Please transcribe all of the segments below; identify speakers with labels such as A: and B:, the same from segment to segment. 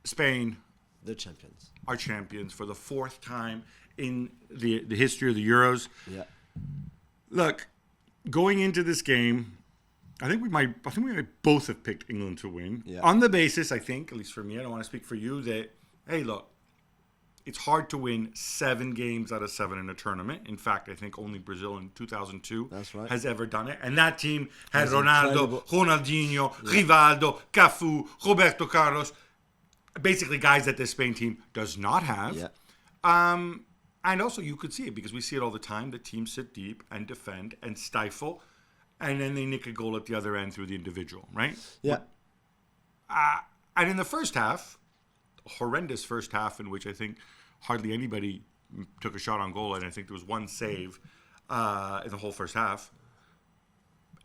A: Spain,
B: the champions,
A: are champions for the fourth time in the history of the Euros.
B: Yeah.
A: Look, going into this game, I think we might both have picked England to win.
B: Yeah.
A: On the basis, I think, at least for me, I don't want to speak for you, that, hey, look, it's hard to win 7 games out of 7 in a tournament. In fact, I think only Brazil in 2002 has ever done it. And that team had Ronaldo, Ronaldinho, Rivaldo, Cafu, Roberto Carlos, basically guys that this Spain team does not have.
B: Yeah.
A: And also you could see it because we see it all the time. The teams sit deep and defend and stifle, and then they nick a goal at the other end through the individual, right?
B: Yeah.
A: And in the first half, horrendous first half in which I think hardly anybody took a shot on goal, and I think there was one save in the whole first half.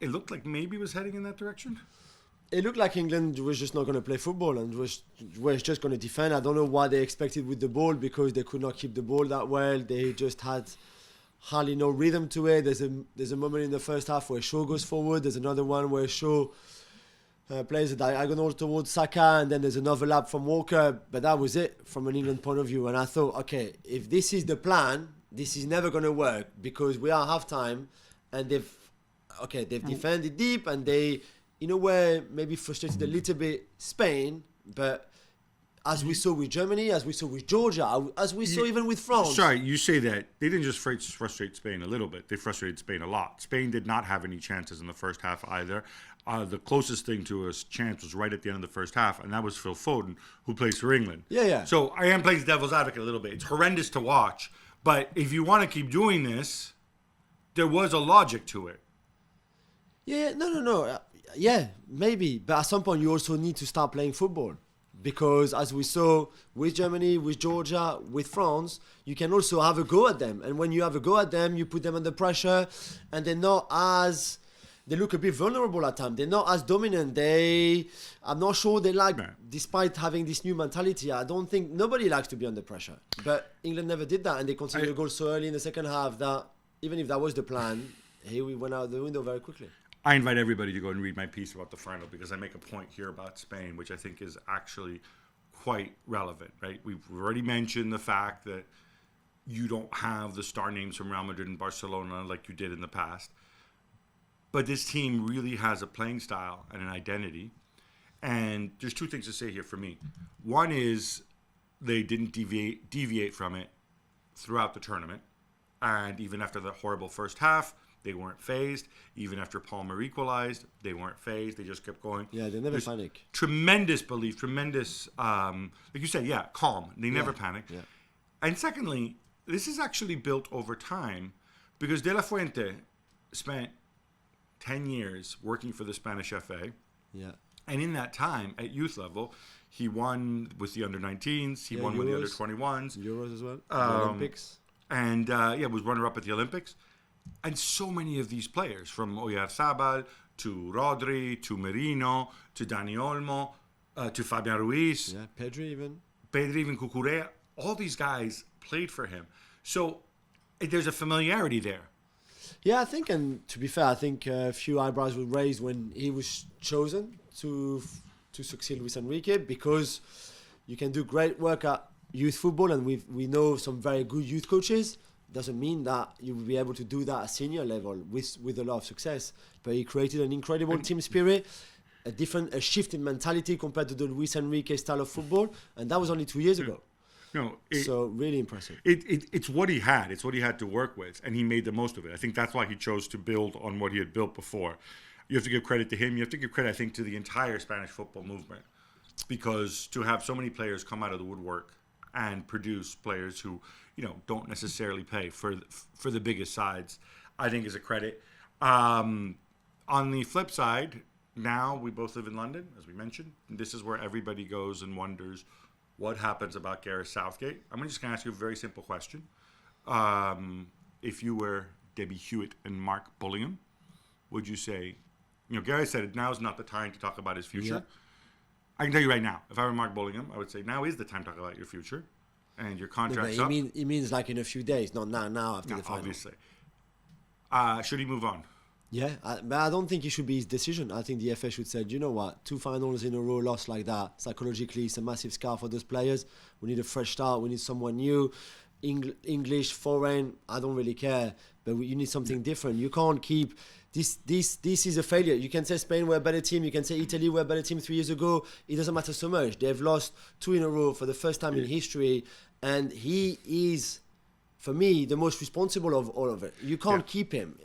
A: It looked like maybe it was heading in that direction.
B: It looked like England was just not going to play football and was just going to defend. I don't know what they expected with the ball because they could not keep the ball that well. They just had hardly no rhythm to it. There's a moment in the first half where Shaw goes forward. There's another one where Shaw plays a diagonal towards Saka, and then there's an overlap from Walker. But that was it from an England point of view. And I thought, okay, if this is the plan, this is never going to work because we are half-time and they've defended deep and they, in a way, maybe frustrated a little bit Spain, but as we saw with Germany, as we saw with Georgia, as we saw even with France.
A: Sorry, you say that. They didn't just frustrate Spain a little bit. They frustrated Spain a lot. Spain did not have any chances in the first half either. The closest thing to a chance was right at the end of the first half, and that was Phil Foden, who plays for England.
B: Yeah.
A: So I am playing devil's advocate a little bit. It's horrendous to watch, but if you want to keep doing this, there was a logic to it.
B: Yeah, no. Yeah, maybe. But at some point, you also need to start playing football. Because as we saw with Germany, with Georgia, with France, you can also have a go at them. And when you have a go at them, you put them under pressure. And they look a bit vulnerable at times. They're not as dominant. I'm not sure they like, despite having this new mentality, I don't think nobody likes to be under pressure. But England never did that. And they conceded a goal so early in the second half that even if that was the plan, here we went out the window very quickly.
A: I invite everybody to go and read my piece about the final because I make a point here about Spain, which I think is actually quite relevant, right? We've already mentioned the fact that you don't have the star names from Real Madrid and Barcelona like you did in the past. But this team really has a playing style and an identity. And there's 2 things to say here for me. One is they didn't deviate from it throughout the tournament. And even after the horrible first half, they weren't phased. Even after Palmer equalized, they weren't phased. They just kept going.
B: Yeah, they never panic.
A: Tremendous belief, tremendous, like you said, calm. They never panic.
B: Yeah.
A: And secondly, this is actually built over time because De La Fuente spent 10 years working for the Spanish FA.
B: Yeah.
A: And in that time, at youth level, he won with the under-19s. He won with the under-21s.
B: Euros as well. Olympics.
A: And, was runner-up at the Olympics. And so many of these players, from Oyarzabal to Rodri to Merino to Dani Olmo to Fabian Ruiz.
B: Yeah, Pedri
A: even Cucurella. All these guys played for him. So there's a familiarity there.
B: Yeah, I think, and to be fair, I think a few eyebrows were raised when he was chosen to succeed Luis Enrique because you can do great work at youth football and we know some very good youth coaches. Doesn't mean that you will be able to do that at senior level with a lot of success. But he created an incredible team spirit, a shift in mentality compared to the Luis Enrique style of football, and that was only 2 years ago. So really impressive.
A: It's what he had. It's what he had to work with, and he made the most of it. I think that's why he chose to build on what he had built before. You have to give credit to him. You have to give credit, I think, to the entire Spanish football movement, because to have so many players come out of the woodwork and produce players who don't necessarily pay for the biggest sides, I think is a credit. On the flip side, now we both live in London, as we mentioned. This is where everybody goes and wonders what happens about Gareth Southgate. I'm just going to ask you a very simple question. If you were Debbie Hewitt and Mark Bullingham, would you say, Gareth said now is not the time to talk about his future. Yeah. I can tell you right now, if I were Mark Bullingham, I would say now is the time to talk about your future. And your contract's up.
B: He means like in a few days, not now after the final.
A: Obviously. Should he move on?
B: Yeah, but I don't think it should be his decision. I think the FA should say, you know what, 2 finals in a row lost like that, psychologically, it's a massive scar for those players. We need a fresh start. We need someone new. English, foreign, I don't really care. But you need something different. You can't keep... This is a failure. You can say Spain were a better team. You can say Italy were a better team 3 years ago. It doesn't matter so much. They've lost 2 in a row for the first time in history. And he is, for me, the most responsible of all of it. You can't keep him.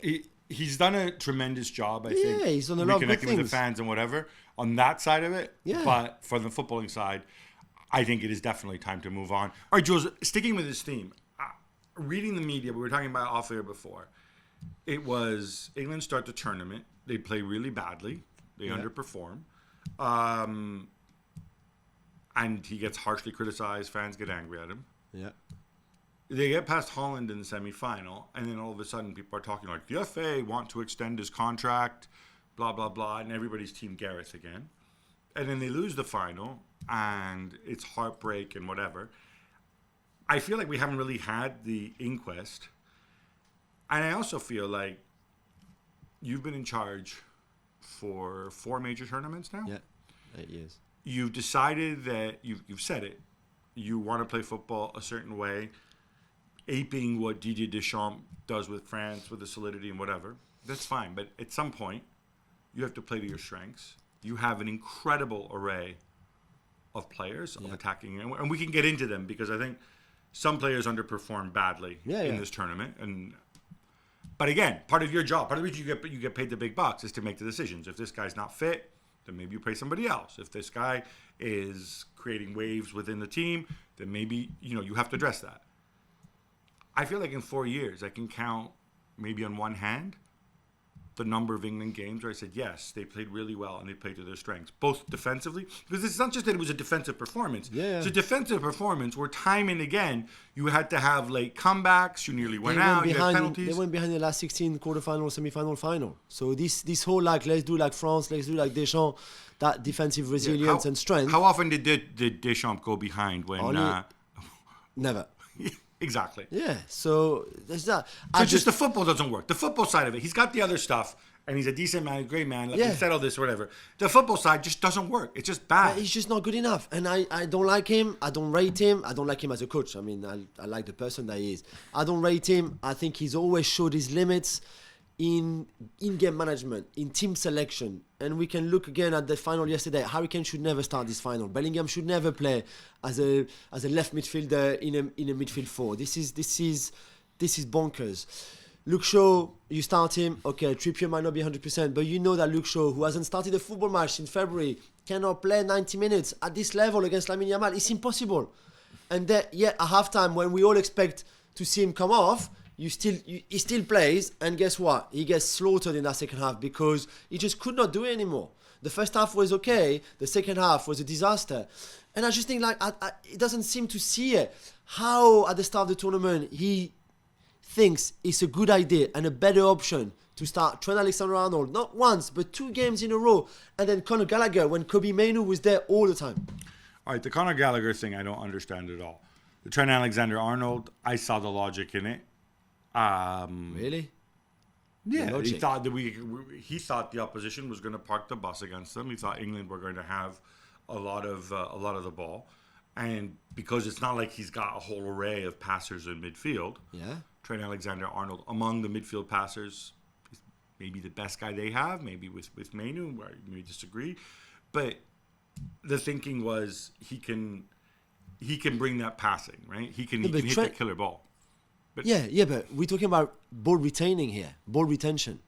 A: He's done a tremendous job, I think.
B: Yeah, he's done a lot of good
A: reconnecting with the
B: things.
A: fans and whatever on that side of it.
B: Yeah.
A: But for the footballing side, I think it is definitely time to move on. All right, Jules, sticking with this theme, reading the media, we were talking about off air before. It was England start the tournament. They play really badly. They underperform. And he gets harshly criticized. Fans get angry at him.
B: Yeah.
A: They get past Holland in the semi-final, and then all of a sudden people are talking like, the FA want to extend his contract, blah, blah, blah, and everybody's Team Gareth again. And then they lose the final, and it's heartbreak and whatever. I feel like we haven't really had the inquest. And I also feel like you've been in charge for 4 major tournaments now.
B: Yeah, 8 years.
A: You've decided that, you've said it, you want to play football a certain way, aping what Didier Deschamps does with France, with the solidity and whatever. That's fine. But at some point, you have to play to your strengths. You have an incredible array of players, of attacking. And we can get into them because I think some players underperform badly in this tournament. But again, part of your job, part of the reason you get paid the big bucks is to make the decisions. If this guy's not fit, then maybe you pay somebody else. If this guy is creating waves within the team, then maybe you have to address that. I feel like in 4 years, I can count maybe on one hand the number of England games where I said, yes, they played really well and they played to their strengths, both defensively, because it's not just that it was a defensive performance.
B: Yeah.
A: It's a defensive performance where time and again, you had to have late comebacks, you nearly went out, you had penalties.
B: They went behind the last 16 quarterfinal, semi-final, final. So this whole let's do like France, let's do like Deschamps, that defensive resilience and strength.
A: How often did Deschamps go behind when...
B: Never.
A: Exactly.
B: Yeah, so there's that.
A: So just the football doesn't work. The football side of it, he's got the other stuff, and he's a decent man, a great man. Let me settle this or whatever. The football side just doesn't work. It's just bad.
B: He's just not good enough, and I don't like him. I don't rate him. I don't like him as a coach. I mean, I like the person that he is. I don't rate him. I think he's always showed his limits in game management, in team selection. And we can look again at the final yesterday. Harry Kane should never start this final. Bellingham should never play as a left midfielder in a midfield 4. This is bonkers. Luke Shaw, you start him. Okay, Trippier might not be 100%, but you know that Luke Shaw, who hasn't started a football match in February, cannot play 90 minutes at this level against Lamine Yamal. It's impossible. And at halftime, when we all expect to see him come off, he still plays, and guess what? He gets slaughtered in that second half because he just could not do it anymore. The first half was okay. The second half was a disaster. And I just think he doesn't seem to see it. How at the start of the tournament he thinks it's a good idea and a better option to start Trent Alexander-Arnold, not once, but 2 games in a row, and then Conor Gallagher when Kobe Mainoo was there all the time.
A: All right, the Conor Gallagher thing I don't understand at all. The Trent Alexander-Arnold, I saw the logic in it.
B: Really?
A: Yeah, he thought that the opposition was going to park the bus against them. He thought England were going to have a lot of the ball, and because it's not like he's got a whole array of passers in midfield.
B: Yeah.
A: Trent Alexander-Arnold among the midfield passers, is maybe the best guy they have. Maybe with Mainoo, where you may disagree, but the thinking was he can bring that passing, right? He can hit the killer ball. But
B: but we're talking about ball retaining here, ball retention.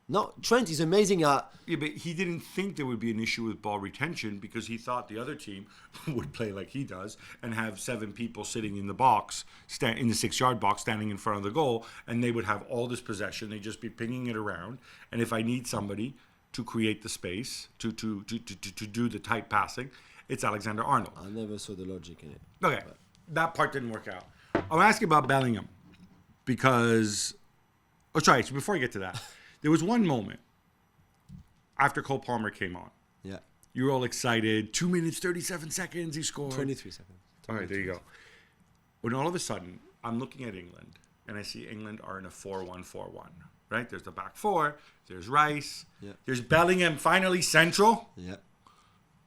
B: No, Trent is amazing at...
A: Yeah, but he didn't think there would be an issue with ball retention because he thought the other team would play like he does and have 7 people sitting in the box, in the 6-yard box, standing in front of the goal, and they would have all this possession. They'd just be pinging it around. And if I need somebody to create the space, to do the tight passing, it's Alexander-Arnold.
B: I never saw the logic in it.
A: Okay, that part didn't work out. I'll ask you about Bellingham. Because, so before I get to that, there was one moment after Cole Palmer came on.
B: Yeah.
A: You were all excited. 2 minutes, 37 seconds, he scored.
B: 23 seconds.
A: All right, there you go. When all of a sudden, I'm looking at England, and I see England are in a 4-1-4-1. right? There's the back four. There's Rice.
B: Yeah.
A: There's Bellingham finally central
B: Yeah.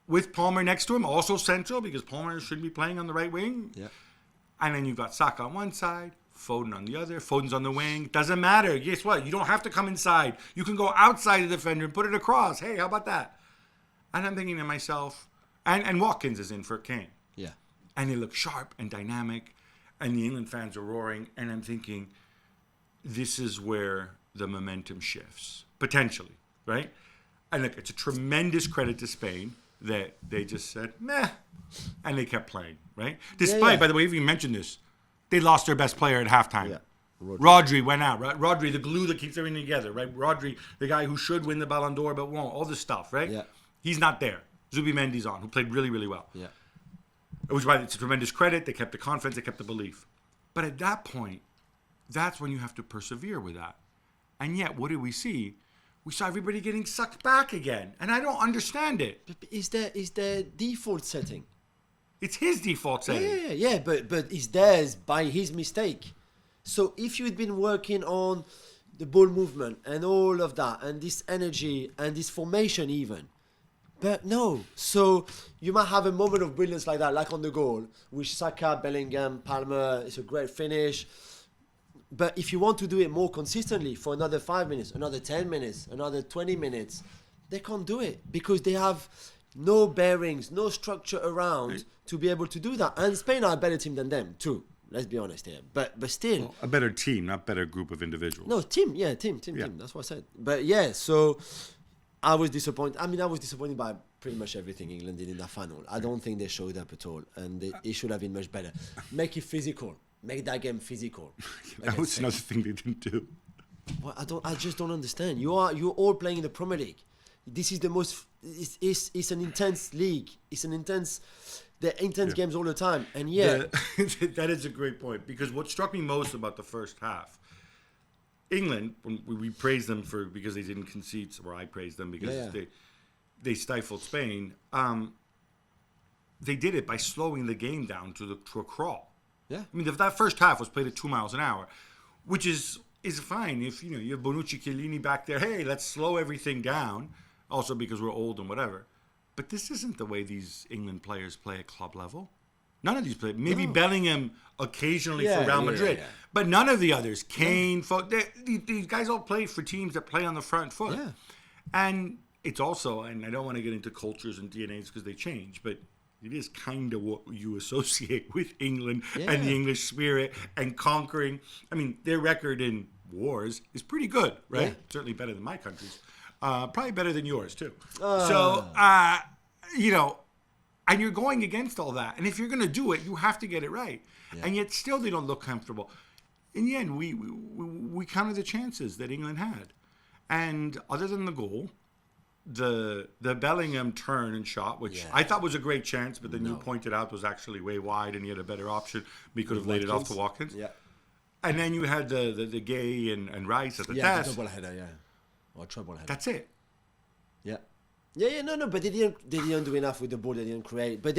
A: with Palmer next to him, also central because Palmer should be playing on the right wing.
B: Yeah.
A: And then you've got Saka on one side, Foden on the other. Foden's on the wing. Doesn't matter. Guess what? You don't have to come inside. You can go outside the defender and put it across. Hey, how about that? And I'm thinking to myself, and Watkins is in for Kane.
B: Yeah.
A: And they look sharp and dynamic. And the England fans are roaring. And I'm thinking, this is where the momentum shifts, potentially, right? And look, it's a tremendous credit to Spain that they just said, meh, and they kept playing, right? Despite, by the way, if you mentioned this, they lost their best player at halftime.
B: Yeah.
A: Rodri went out, right? Rodri, the glue that keeps everything together, right? Rodri, the guy who should win the Ballon d'Or but won't, all this stuff, right?
B: Yeah.
A: He's not there. Zubimendi's on, who played really, really well.
B: Yeah.
A: Which is why it's a tremendous credit. They kept the confidence, they kept the belief. But at that point, that's when you have to persevere with that. And yet, what did we see? We saw everybody getting sucked back again. And I don't understand it.
B: But is there default setting?
A: It's his default setting.
B: Yeah. But it's theirs by his mistake. So if you'd been working on the ball movement and all of that, and this energy and this formation even, but no. So you might have a moment of brilliance like that, like on the goal, with Saka, Bellingham, Palmer. It's a great finish. But if you want to do it more consistently for another 5 minutes, another 10 minutes, another 20 minutes, they can't do it because they have no bearings, no structure around to be able to do that. And Spain are a better team than them too. Let's be honest here. But still.
A: Well, a better team, not better group of individuals.
B: No, team. That's what I said. But yeah, so I was disappointed. I mean, I was disappointed by pretty much everything England did in that final. I don't think they showed up at all. And it should have been much better. Make it physical. Make that game physical.
A: That was another thing they didn't do.
B: Well, I just don't understand. You're all playing in the Premier League. This is the most. It's an intense league. It's an intense. They're intense games all the time, and
A: that is a great point because what struck me most about the first half, England, when we praised them because they didn't concede, or I praised them because they stifled Spain. They did it by slowing the game down to a crawl.
B: Yeah.
A: I mean, if that first half was played at 2 miles an hour, which is fine if you have Bonucci, Chiellini back there. Hey, let's slow everything down. Also because we're old and whatever. But this isn't the way these England players play at club level. None of these players. Maybe Bellingham occasionally for Real Madrid, but none of the others. Kane, these guys all play for teams that play on the front foot.
B: Yeah.
A: And it's also, and I don't want to get into cultures and DNAs because they change, but it is kind of what you associate with England and the English spirit and conquering. I mean, their record in wars is pretty good, right?
B: Yeah.
A: Certainly better than my country's. Probably better than yours, too. And you're going against all that. And if you're going to do it, you have to get it right. Yeah. And yet still they don't look comfortable. In the end, we counted the chances that England had. And other than the goal, the Bellingham turn and shot, which I thought was a great chance, but then you pointed out was actually way wide and he had a better option. We could have laid it off to Watkins. Yeah. And then you had the Gay and Rice at the test.
B: The double header, or trouble header.
A: That's it.
B: Yeah. No, but they didn't do enough with the ball. They didn't create. But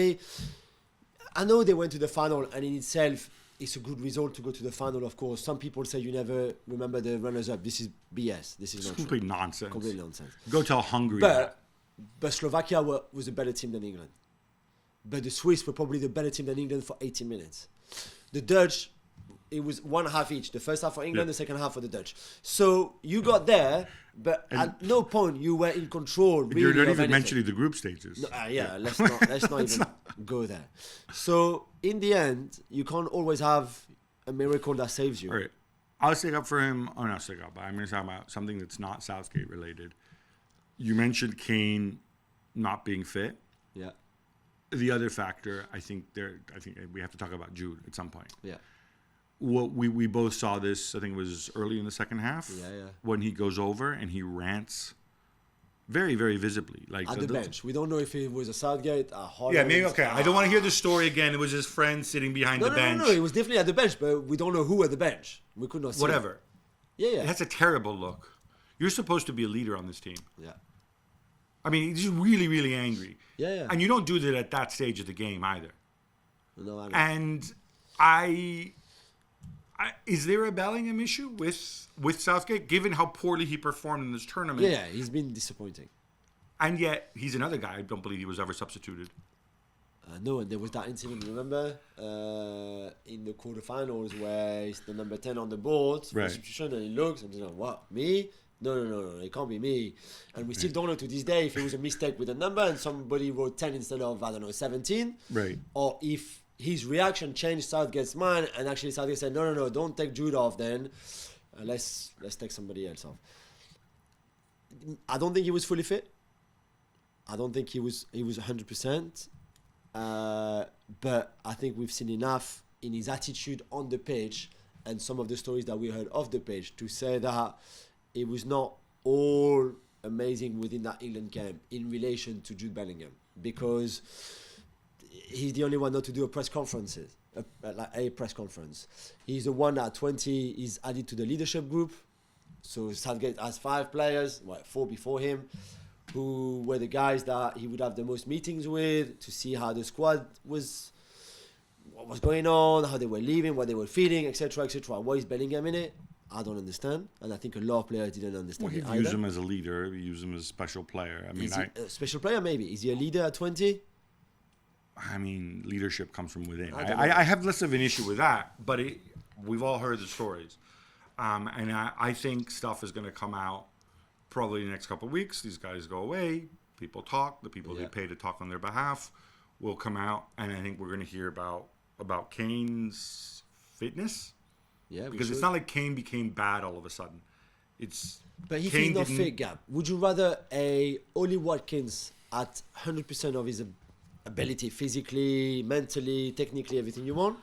B: I know they went to the final, and in itself, it's a good result to go to the final. Of course, some people say you never remember the runners-up. This is BS. This is not
A: complete nonsense.
B: Complete nonsense.
A: Go tell Hungary.
B: But Slovakia was a better team than England. But the Swiss were probably the better team than England for 80 minutes. The Dutch, it was one half each. The first half for England, the second half for the Dutch. So you got there, but at no point you were in control. Really,
A: you're not even mentioning the group stages.
B: No, let's not even go there. So in the end, you can't always have a miracle that saves you.
A: All right, I'll stick up for him. Oh, not stick up, but I'm going to talk about something that's not Southgate related. You mentioned Kane not being fit.
B: Yeah.
A: The other factor, I think we have to talk about Jude at some point.
B: Yeah.
A: Well, we both saw this, I think it was early in the second half, when he goes over and he rants very, very visibly. Like
B: at the bench. We don't know if it was a Southgate, a Holland.
A: Yeah, maybe, okay. I don't want to hear the story again. It was his friend sitting behind the bench.
B: No, it was definitely at the bench, but we don't know who at the bench. We could not see.
A: Whatever.
B: Yeah.
A: That's a terrible look. You're supposed to be a leader on this team.
B: Yeah.
A: I mean, he's really, really angry.
B: Yeah.
A: And you don't do that at that stage of the game either.
B: No, I know.
A: And Is there a Bellingham issue with Southgate, given how poorly he performed in this tournament?
B: Yeah, he's been disappointing.
A: And yet, he's another guy I don't believe he was ever substituted.
B: No, and there was that incident, remember, in the quarterfinals where it's the number 10 on the board for
A: Right.
B: substitution, and he looks and he's like, what, me? No, it can't be me. And we still don't know to this day if it was a mistake with a number and somebody wrote 10 instead of, 17.
A: Right.
B: Or if his reaction changed Southgate's mind and actually Southgate said, no, don't take Jude off then. Let's take somebody else off. I don't think he was fully fit. I don't think he was 100%. But I think we've seen enough in his attitude on the pitch and some of the stories that we heard off the pitch to say that it was not all amazing within that England game in relation to Jude Bellingham, because he's the only one not to do a press conference. He's the one at 20 is added to the leadership group. So Southgate has 5 players, 4 before him, who were the guys that he would have the most meetings with to see how the squad was, what was going on, how they were leaving, what they were feeling, etc., etc. Why is Bellingham in it? I don't understand, and I think a lot of players didn't understand
A: Well,
B: it
A: he
B: either.
A: used him as a leader. He used him as a special player.
B: Is he a special player, maybe? Is he a leader at 20?
A: Leadership comes from within.
B: I don't know.
A: I have less of an issue with that, but we've all heard the stories. And I think stuff is going to come out probably in the next couple of weeks. These guys go away. People talk. The people they pay to talk on their behalf will come out. And I think we're going to hear about Kane's fitness.
B: Yeah,
A: Because it's not like Kane became bad all of a sudden.
B: But if
A: Kane
B: he's not
A: didn't-
B: fit, Gab, would you rather a Oli Watkins at 100% of his ability, physically, mentally, technically, everything you want?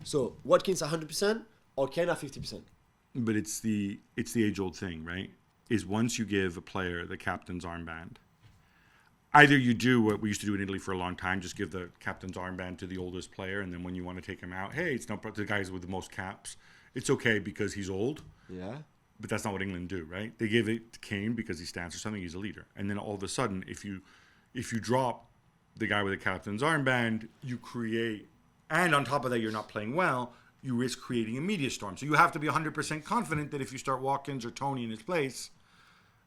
B: So Watkins at 100% or Kane at 50%?
A: But it's the age-old thing, right? Is once you give a player the captain's armband, either you do what we used to do in Italy for a long time, just give the captain's armband to the oldest player, and then when you want to take him out, hey, it's not the guys with the most caps. It's okay because he's old.
B: Yeah.
A: But that's not what England do, right? They give it to Kane because he stands for something. He's a leader. And then all of a sudden, if you drop the guy with the captain's armband, you create, and on top of that, you're not playing well, you risk creating a media storm. So you have to be 100% confident that if you start Watkins or Tony in his place,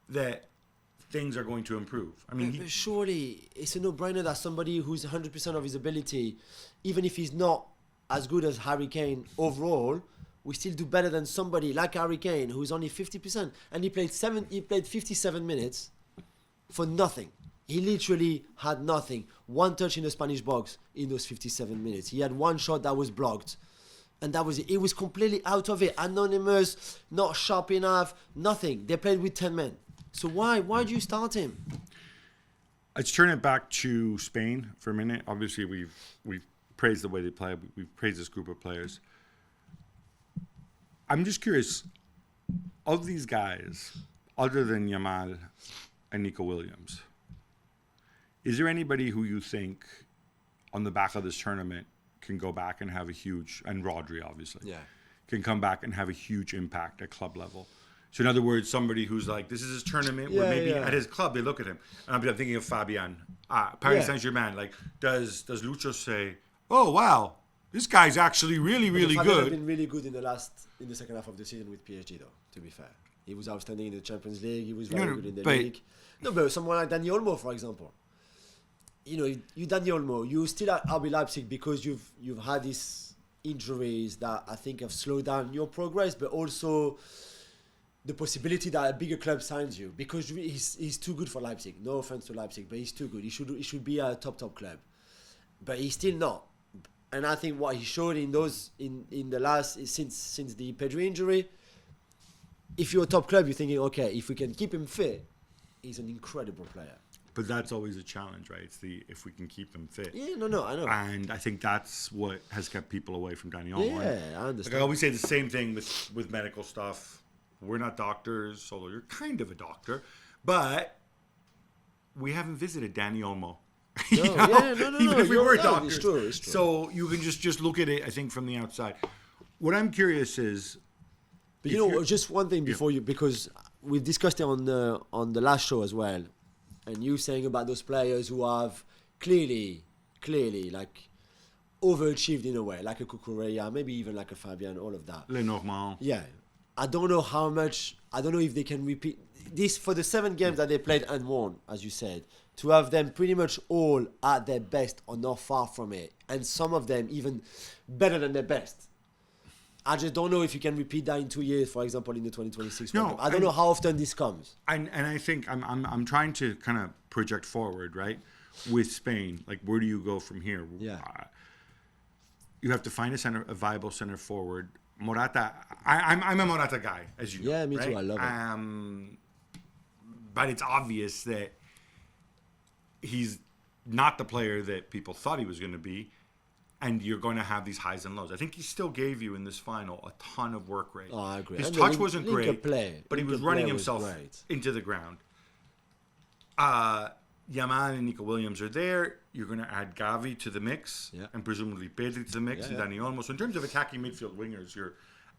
A: that things are going to improve.
B: But surely it's a no-brainer that somebody who's 100% of his ability, even if he's not as good as Harry Kane overall, we still do better than somebody like Harry Kane who's only 50%, and he played 57 minutes for nothing. He literally had nothing. One touch in the Spanish box in those 57 minutes. He had one shot that was blocked. And that was it. It was completely out of it. Anonymous, not sharp enough, nothing. They played with 10 men. So why do you start him?
A: Let's turn it back to Spain for a minute. Obviously, we've praised the way they play. We've praised this group of players. I'm just curious, of these guys, other than Yamal and Nico Williams, is there anybody who you think on the back of this tournament can go back and have a huge, and Rodri obviously, can come back and have a huge impact at club level? So in other words, somebody who's like, this is his tournament, where maybe at his club they look at him, and I'm thinking of Fabian, Paris Saint-Germain. Like, does Lucho say, oh wow, this guy's actually really, really
B: Fabian
A: good?
B: has been really good in the second half of the season with PSG, though. To be fair, he was outstanding in the Champions League. He was very good in the league. No, but someone like Dani Olmo, for example. You know, you Dani Olmo, you still at RB Leipzig because you've had these injuries that I think have slowed down your progress, but also the possibility that a bigger club signs you, because he's too good for Leipzig. No offense to Leipzig, but he's too good. He should be a top club, but he's still not. And I think what he showed in the last since the Pedri injury, if you're a top club, you're thinking, okay, if we can keep him fit, he's an incredible player.
A: But that's always a challenge, right? It's if we can keep him fit.
B: Yeah, no, I know.
A: And I think that's what has kept people away from Dani Olmo.
B: Yeah, I understand.
A: Like I always say the same thing with medical stuff. We're not doctors, although you're kind of a doctor, but we haven't visited Dani Olmo.
B: No,
A: Even if we were doctors.
B: It's true.
A: So you can just look at it, I think, from the outside. What I'm curious is,
B: but just one thing before you, because we've discussed it on the last show as well, and you saying about those players who have clearly like overachieved in a way, like a Cucurella, maybe even like a Fabian, all of that.
A: Lenormand.
B: Yeah. I don't know how much, I don't know if they can repeat this for the 7 games that they played and won, as you said, to have them pretty much all at their best or not far from it, and some of them even better than their best. I just don't know if you can repeat that in 2 years, for example, in the 2026 World Cup. I don't know how often this comes.
A: And I think I'm trying to kind of project forward, right? With Spain, like where do you go from here?
B: Yeah.
A: You have to find a viable center forward. Morata, I'm a Morata guy, as you know.
B: Yeah, me
A: right?
B: too. I love it.
A: But it's obvious that he's not the player that people thought he was going to be, and you're going to have these highs and lows. I think he still gave you in this final a ton of work rate.
B: Oh, I agree.
A: His
B: And
A: touch
B: the
A: wasn't
B: link
A: great,
B: of play.
A: but he
B: Link
A: was
B: of
A: running
B: play was
A: himself
B: great.
A: into the ground. Yamal and Nico Williams are there. You're going to add Gavi to the mix,
B: Yeah.
A: and presumably Pedri to the mix,
B: Yeah,
A: and Dani Olmo. So in terms of attacking midfield wingers, you're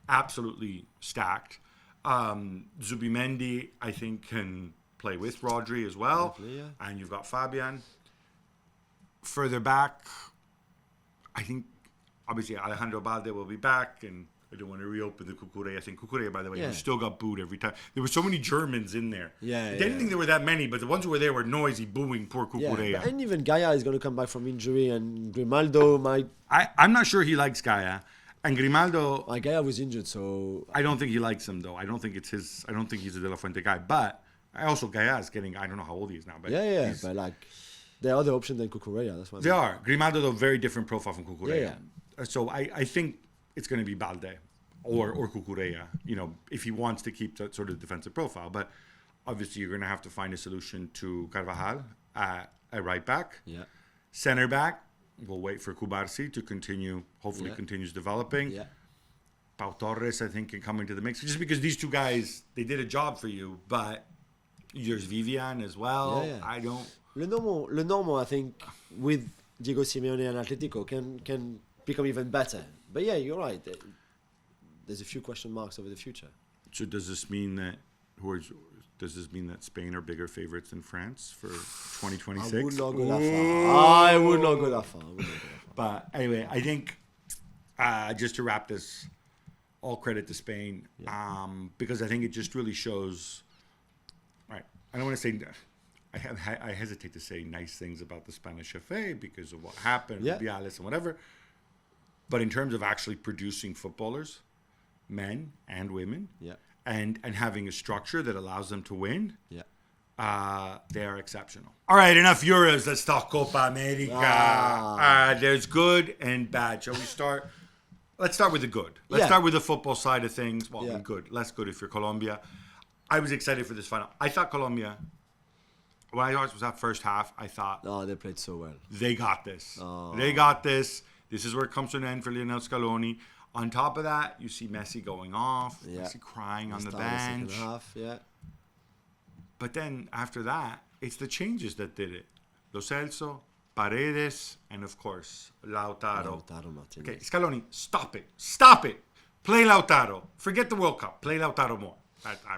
A: absolutely stacked. Zubimendi, I think, can play with Rodri as well.
B: Definitely, yeah.
A: And you've got Fabian. Further back, I think, obviously, Alejandro Balde will be back, and I don't want to reopen the Cucurella. I think Cucurella, by the way,
B: Yeah.
A: who still got booed every time. There were so many Germans in there.
B: Yeah,
A: I didn't
B: yeah.
A: think there were that many, but the ones who were there were noisy, booing poor
B: Yeah,
A: Cucurella.
B: but- and even Gaia is going to come back from injury, and Grimaldo might.
A: I'm not sure he likes Gaia. And Grimaldo,
B: Gaia was injured, so
A: I don't think he likes him, though. I don't think it's his. I don't think he's a De La Fuente guy. But I also, Gaia is getting, I don't know how old he is now. But
B: yeah,
A: he's-
B: but like there are other options than Cucurella. That's what
A: They are. Grimaldo, though, very different profile from Cucurella.
B: Yeah,
A: So I think it's going to be Balde or Cucurella, if he wants to keep that sort of defensive profile. But obviously, you're going to have to find a solution to Carvajal at right back.
B: Yeah.
A: Center back, we'll wait for Kubarsi to continue, hopefully
B: Yeah.
A: continues developing.
B: Yeah.
A: Pau Torres, I think, can come into the mix. Just because these two guys, they did a job for you, but there's Vivian as well.
B: Yeah, yeah.
A: I don't...
B: Le normal, I think, with Diego Simeone and Atletico can become even better. But yeah, you're right. There's a few question marks over the future.
A: So does this mean that Spain are bigger favorites than France for 2026?
B: I would not go that far. I would not go that far.
A: But anyway, I think just to wrap this, all credit to Spain, because I think it just really shows. Right, I don't want to say. I hesitate to say nice things about the Spanish FA because of what happened with Bialis and whatever. But in terms of actually producing footballers, men and women, and having a structure that allows them to win, they are exceptional. All right, enough Euros. Let's talk Copa America. There's good and bad. Shall we start? Let's start with the good. Let's start with the football side of things. Well, good. Less good if you're Colombia. I was excited for this final. I thought Colombia, when I watched that first half, I thought,
B: oh, they played so well.
A: They got this.
B: Oh.
A: They got this. This is where it comes to an end for Lionel Scaloni. On top of that, you see Messi going off, Messi crying on the bench.
B: The second half,
A: But then after that, it's the changes that did it. Lo Celso, Paredes, and of course, Lautaro.
B: Martinez.
A: Okay, Scaloni, stop it. Stop it. Play Lautaro. Forget the World Cup. Play Lautaro more.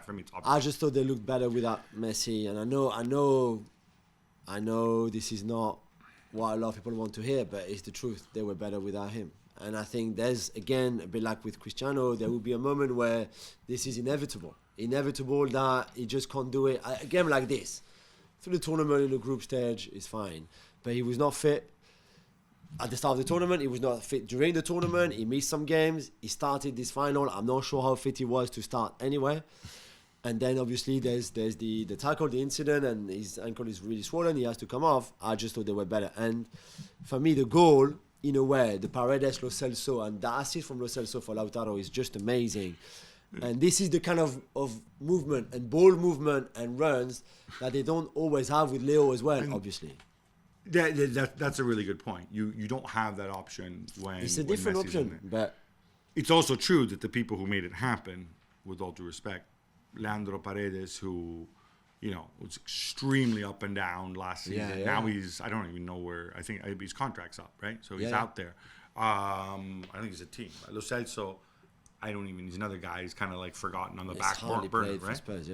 A: For me, it's obvious.
B: I just thought they looked better without Messi, and I know this is not what a lot of people want to hear, but it's the truth. They were better without him. And I think there's, again, a bit like with Cristiano, there will be a moment where this is inevitable. Inevitable that he just can't do it. A game like this, through the tournament in the group stage, is fine. But he was not fit at the start of the tournament. He was not fit during the tournament. He missed some games. He started this final. I'm not sure how fit he was to start anyway. And then obviously there's the tackle, the incident, and his ankle is really swollen. He has to come off. I just thought they were better. And for me, the goal, in a way, the Paredes, Lo Celso, and the assist from Lo Celso for Lautaro is just amazing. And this is the kind of movement and ball movement and runs that they don't always have with Leo as well, obviously.
A: That's a really good point. You don't have that option when
B: it's a different
A: Messi's in
B: option,
A: there.
B: but
A: It's also true that the people who made it happen, with all due respect, Leandro Paredes, who, was extremely up and down last season.
B: Yeah.
A: Now I don't even know where, I think his contract's up, right? So he's out there. I think he's a team. Lo Celso, he's another guy. He's kind of like forgotten on the back burner,
B: played
A: right?
B: for Spurs,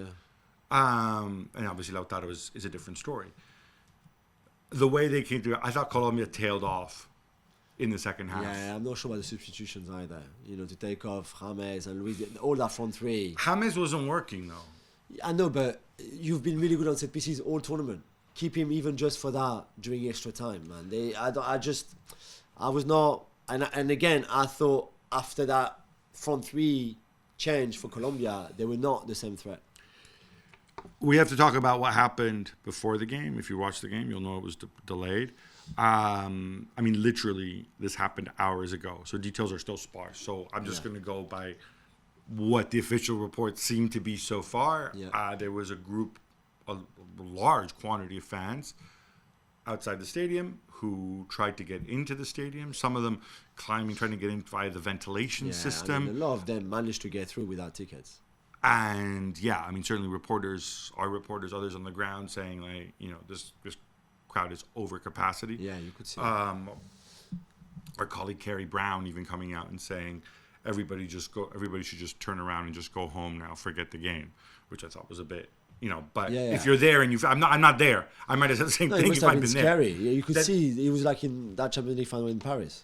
A: And obviously Lautaro is a different story. The way they came through, I thought Colombia tailed off in the second half.
B: Yeah, I'm not sure about the substitutions either. You know, to take off James and Luis, all that front three.
A: James wasn't working though.
B: I know, but you've been really good on set pieces all tournament. Keep him even just for that during extra time, man. I was not, and again, I thought after that front three change for Colombia, they were not the same threat.
A: We have to talk about what happened before the game. If you watch the game, you'll know it was delayed. I mean, literally, this happened hours ago, so details are still sparse. So I'm just going to go by what the official reports seem to be so far.
B: Yeah.
A: There was a large quantity of fans outside the stadium who tried to get into the stadium. Some of them trying to get in via the ventilation system.
B: I mean, a lot of them managed to get through without tickets.
A: And certainly our reporters, others on the ground saying like, this crowd is over capacity.
B: Yeah, you could see.
A: Our colleague Carrie Brown even coming out and saying everybody should just turn around and just go home now, forget the game, which I thought was a bit, but if you're there and I'm not there, I might have said the same thing if I'd been there.
B: Scary. Yeah, you could see it was like in that Champions League final in Paris.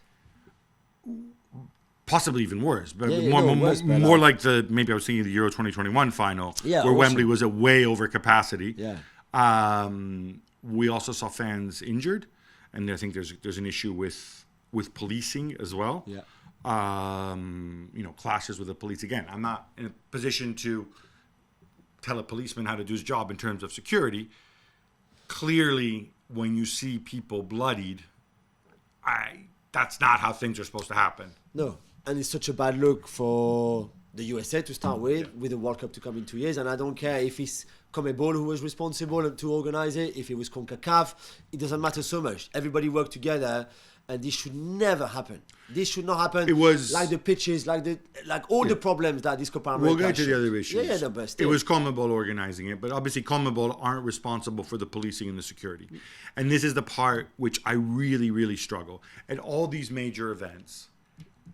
A: Possibly even worse, but
B: more
A: like maybe I was thinking the Euro 2021 final, where
B: also.
A: Wembley was at way over capacity.
B: Yeah.
A: We also saw fans injured, and I think there's an issue with policing as well.
B: Yeah.
A: Clashes with the police. Again, I'm not in a position to tell a policeman how to do his job in terms of security. Clearly, when you see people bloodied, that's not how things are supposed to happen.
B: No, and it's such a bad look for the USA to start with the World Cup to come in 2 years. And I don't care if it's CONMEBOL who was responsible to organize it, if it was CONCACAF, it doesn't matter so much. Everybody worked together, and this should never happen. This should not happen.
A: It was
B: like the pitches, like all the problems that this Copa America.
A: We'll get to the other issues.
B: Yeah, but still.
A: It was CONMEBOL organizing it, but obviously CONMEBOL aren't responsible for the policing and the security. And this is the part which I really, really struggle. At all these major events,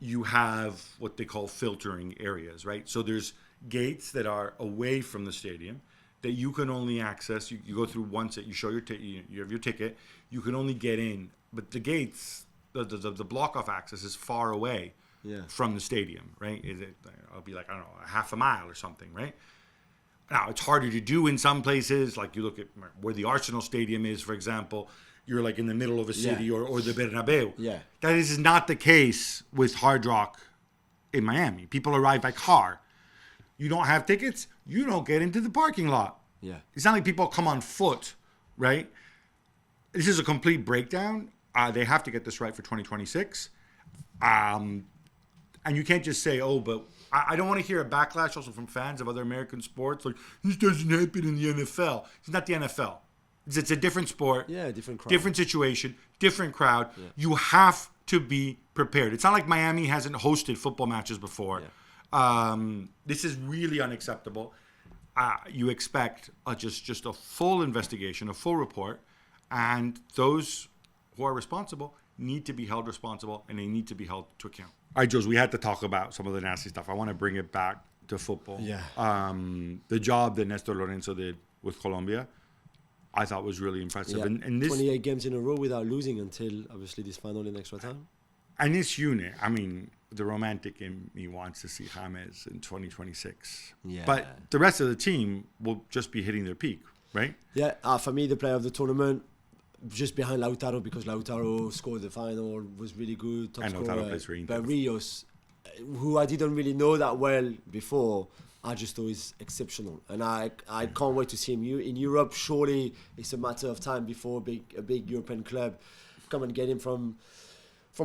A: you have what they call filtering areas, right? So there's gates that are away from the stadium that you can only access. You go through once, you show your you have your ticket. You can only get in, but the gates, the block off access is far away from the stadium, right? It'll be like, I don't know, a half a mile or something, right? Now it's harder to do in some places. Like you look at where the Arsenal Stadium is, for example. You're like in the middle of a city or the Bernabeu.
B: Yeah.
A: That is not the case with Hard Rock in Miami. People arrive by car. You don't have tickets, you don't get into the parking lot.
B: Yeah.
A: It's not like people come on foot, right? This is a complete breakdown. They have to get this right for 2026. And you can't just say, but I don't want to hear a backlash also from fans of other American sports. Like, this doesn't happen in the NFL. It's not the NFL. It's a different sport.
B: Yeah, different crowd.
A: Different situation, different crowd.
B: Yeah.
A: You have to be prepared. It's not like Miami hasn't hosted football matches before.
B: Yeah.
A: This is really unacceptable. You expect just a full investigation, a full report, and those who are responsible need to be held responsible, and they need to be held to account. All right, Jules, we had to talk about some of the nasty stuff. I want to bring it back to football.
B: Yeah.
A: The job that Nestor Lorenzo did with Colombia, I thought was really impressive.
B: Yeah.
A: And this
B: 28 games in a row without losing until obviously this final in extra time.
A: And this unit, I mean, the romantic in me wants to see James in 2026.
B: Yeah.
A: But the rest of the team will just be hitting their peak, right?
B: Yeah, for me, the player of the tournament, just behind Lautaro, because Lautaro scored the final, was really good. Top
A: And
B: scorer.
A: Lautaro plays for Inter.
B: But Rios, who I didn't really know that well before, I just thought he's exceptional. And I can't wait to see him in Europe. Surely it's a matter of time before a big European club come and get him from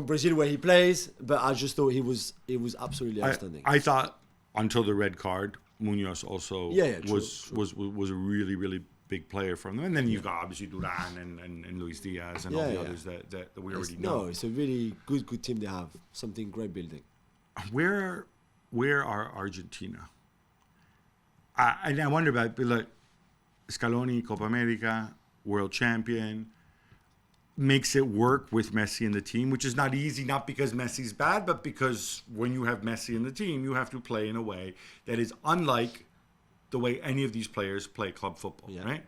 B: Brazil where he plays. But I just thought he was absolutely outstanding.
A: I thought until the red card, Munoz also was a really, really big player from them. And then you've got obviously Duran and Luis Diaz and all the others that we already know.
B: No, it's a really good team they have. Something great building.
A: Where are Argentina? And I wonder about, like, Scaloni, Copa America, world champion, makes it work with Messi in the team, which is not easy, not because Messi's bad, but because when you have Messi in the team, you have to play in a way that is unlike the way any of these players play club football, right?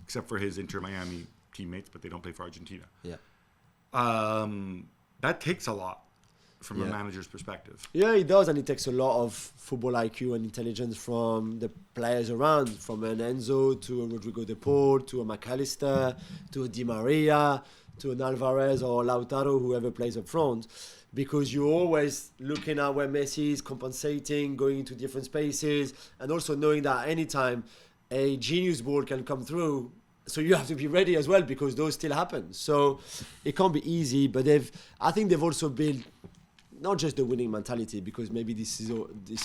A: Except for his Inter Miami teammates, but they don't play for Argentina.
B: Yeah.
A: That takes a lot from a manager's perspective.
B: Yeah, it does, and it takes a lot of football IQ and intelligence from the players around, from an Enzo to a Rodrigo de Paul to a McAllister to a Di Maria to an Alvarez or Lautaro, whoever plays up front, because you're always looking at where Messi is compensating, going into different spaces, and also knowing that at any time a genius ball can come through. So you have to be ready as well, because those still happen. So it can't be easy, but I think they've also built not just the winning mentality, because maybe this is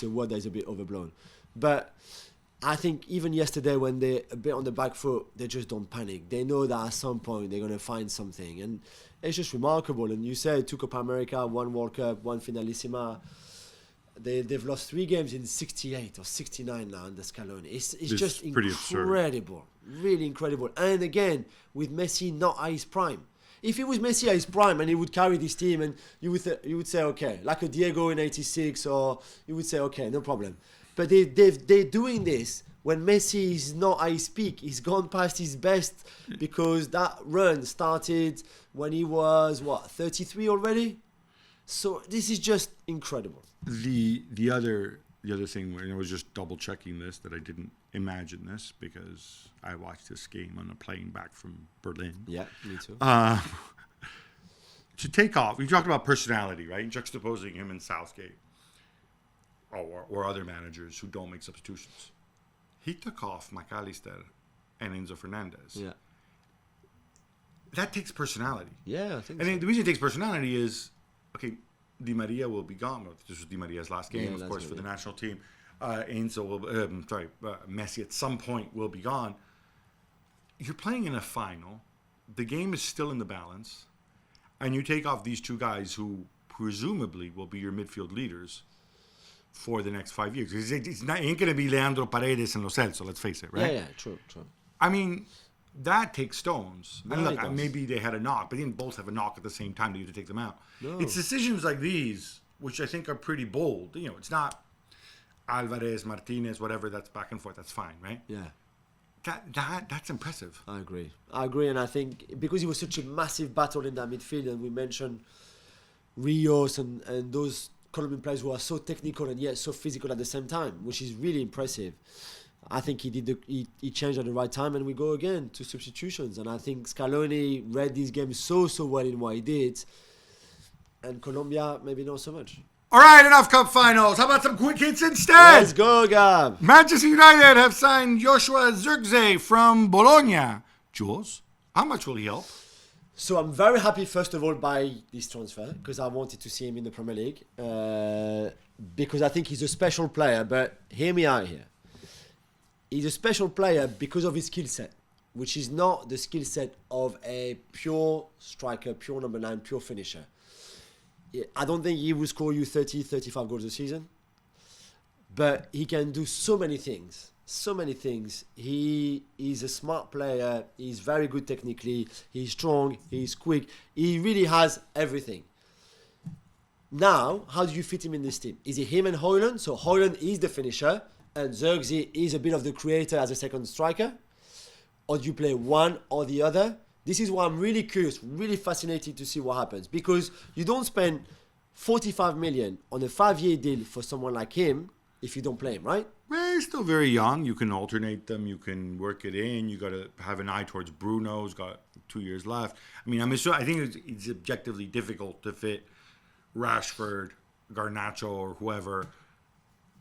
B: a word that is a bit overblown, but I think even yesterday when they're a bit on the back foot, they just don't panic. They know that at some point they're going to find something, and it's just remarkable. And you said 2 Copa America, 1 World Cup, 1 Finalissima. They've lost 3 games in 68 or 69 now under Scaloni. It's just incredible, really incredible. And again, with Messi not at his prime. If it was Messi at his prime and he would carry this team, and you would say, okay, like a Diego in 86, or you would say, okay, no problem. But they're doing this when Messi is not at his peak. He's gone past his best, because that run started when he was, 33 already? So this is just incredible.
A: The other thing, and I was just double checking this, that I didn't imagine this because I watched this game on a plane back from Berlin.
B: Yeah, me too.
A: To take off, we talked about personality, right? Juxtaposing him and Southgate, or other managers who don't make substitutions. He took off McAllister and Enzo Fernandez.
B: Yeah.
A: That takes personality.
B: Yeah, I think
A: so. And the reason it takes personality is, okay, Di Maria will be gone. This was Di Maria's last game, of course, for the national team. Enzo will, Messi at some point will be gone. You're playing in a final. The game is still in the balance. And you take off these 2 guys who presumably will be your midfield leaders for the next 5 years. It ain't going to be Leandro Paredes and Lo Celso, let's face it, right?
B: Yeah, true.
A: I mean, that takes stones.
B: No,
A: and look, maybe they had a knock, but they didn't both have a knock at the same time. They had to take them out.
B: No.
A: It's decisions like these, which I think are pretty bold. You know, it's not Alvarez, Martinez, whatever, that's back and forth. That's fine, right?
B: Yeah.
A: That's impressive.
B: I agree, and I think because it was such a massive battle in that midfield, and we mentioned Rios and those Colombian players who are so technical and yet so physical at the same time, which is really impressive. I think he changed at the right time, and we go again to substitutions. And I think Scaloni read these games so well in what he did, and Colombia maybe not so much.
A: All right, enough cup finals. How about some quick hits instead?
B: Let's go, Gab.
A: Manchester United have signed Joshua Zirkzee from Bologna. Jules, how much will he help?
B: So I'm very happy, first of all, by this transfer, because I wanted to see him in the Premier League, because I think he's a special player. But hear me out here. He's a special player because of his skill set, which is not the skill set of a pure striker, pure number 9, pure finisher. I don't think he will score you 30, 35 goals a season, but he can do so many things. He is a smart player. He's very good technically. He's strong. He's quick. He really has everything. Now, how do you fit him in this team? Is it him and Højlund? So Højlund is the finisher, and Zirkzee is a bit of the creator as a second striker? Or do you play one or the other? This is why I'm really curious, really fascinated to see what happens. Because you don't spend 45 million on a 5-year deal for someone like him if you don't play him, right?
A: Well, he's still very young. You can alternate them. You can work it in. You got to have an eye towards Bruno, who's got 2 years left. I mean, I think it's objectively difficult to fit Rashford, Garnacho, or whoever,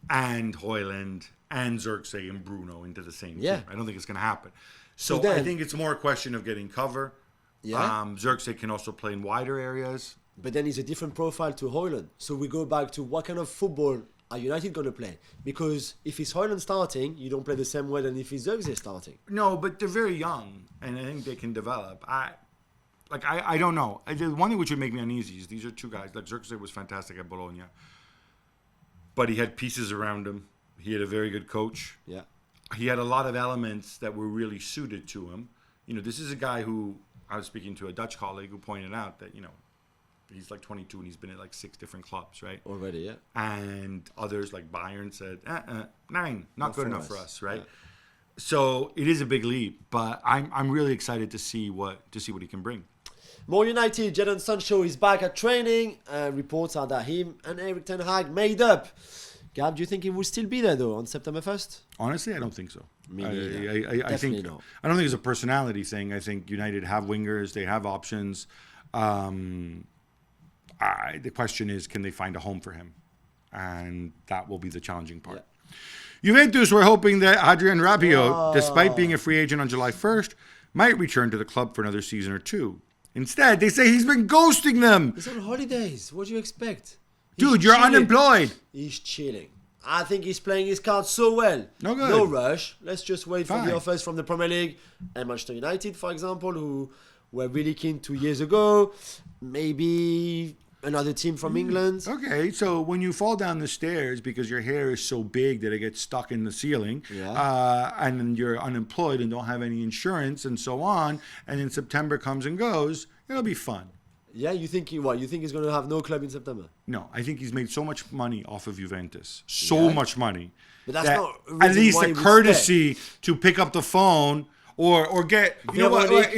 A: and Højlund, and Zirkzee and Bruno into the same team. I don't think it's going to happen. So then, I think it's more a question of getting cover.
B: Yeah.
A: Zirkzee can also play in wider areas.
B: But then he's a different profile to Højlund. So we go back to what kind of football are United going to play? Because if it's Højlund starting, you don't play the same way than if it's Zirkzee starting.
A: No, but they're very young, and I think they can develop. I don't know. The one thing which would make me uneasy is these are 2 guys. Like Zirkzee was fantastic at Bologna, but he had pieces around him. He had a very good coach.
B: Yeah.
A: He had a lot of elements that were really suited to him. You know, this is a guy who, I was speaking to a Dutch colleague who pointed out that, you know, he's like 22 and he's been at like 6 different clubs, right?
B: Already, yeah.
A: And others like Bayern said, 9, not good enough for us, right?
B: Yeah.
A: So it is a big leap, but I'm really excited to see what he can bring.
B: More United, Jadon Sancho is back at training. Reports are that him and Erik ten Hag made up. Gab, do you think he will still be there though on September 1st?
A: Honestly, I don't think so.
B: Me neither.
A: I think
B: not.
A: I don't think it's a personality thing. I think United have wingers, they have options. The question is, can they find a home for him? And that will be the challenging part. Yeah. Juventus were hoping that Adrien Rabiot, despite being a free agent on July 1st, might return to the club for another season or two. Instead, they say he's been ghosting them.
B: He's on holidays. What do you expect?
A: Dude, you're unemployed.
B: He's chilling. I think he's playing his cards so well. No rush. Let's just wait for the offers from the Premier League and Manchester United, for example, who were really keen 2 years ago. Maybe another team from England.
A: Okay, so when you fall down the stairs because your hair is so big that it gets stuck in the ceiling, and then you're unemployed and don't have any insurance and so on, and then September comes and goes, it'll be fun.
B: Yeah, you think he's going to have no club in September?
A: No, I think he's made so much money off of Juventus. So much money.
B: But that's not
A: at least a courtesy to pick up the phone or get...
B: Veronique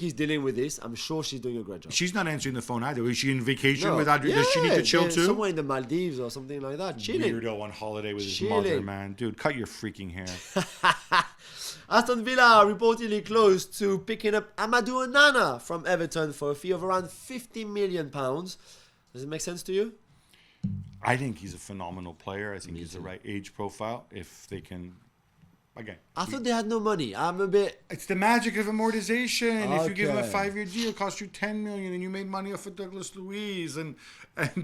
B: is dealing with this. I'm sure she's doing a great job.
A: She's not answering the phone either. Is she in vacation with Adrian? Does she need to chill too?
B: Somewhere in the Maldives or something like that. Chilling.
A: Weirdo on holiday with his mother, man. Dude, cut your freaking hair.
B: Aston Villa reportedly close to picking up Amadou Onana from Everton for a fee of around £50 million. Does it make sense to you?
A: I think he's a phenomenal player. I think he's the right age profile. If they can... Again,
B: I thought they had no money. I'm a bit...
A: It's the magic of amortization. Okay. If you give him a 5-year deal, it costs you $10 million, and you made money off of Douglas Luiz. And